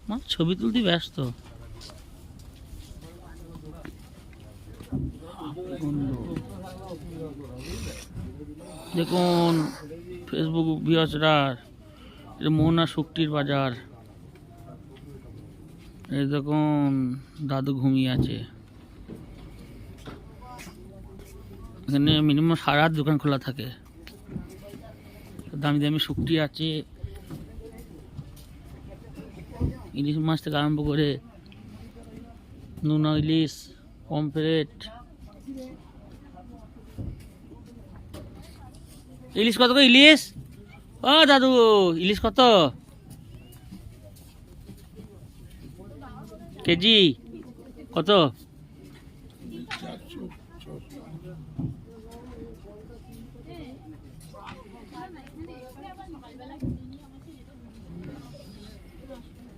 মা ছবি তুলতে ব্যস্ত। দেখুন ফেসবুক ভিউয়ার্সরা, এটা মোহনা শুকটির বাজার। এই দেখুন দাদু ঘুমিয়ে আছে। এখানে মিনিমাম সারা রাত দোকান খোলা থাকে। দামি দামি শুকটি আছে, ইলিশ মাছ থেকে আরম্ভ করে নোনা ইলিশ, পমফ্রেট। ইলিশ কত করে ইলিশ? ও দাদু ইলিশ কত কেজি? কত?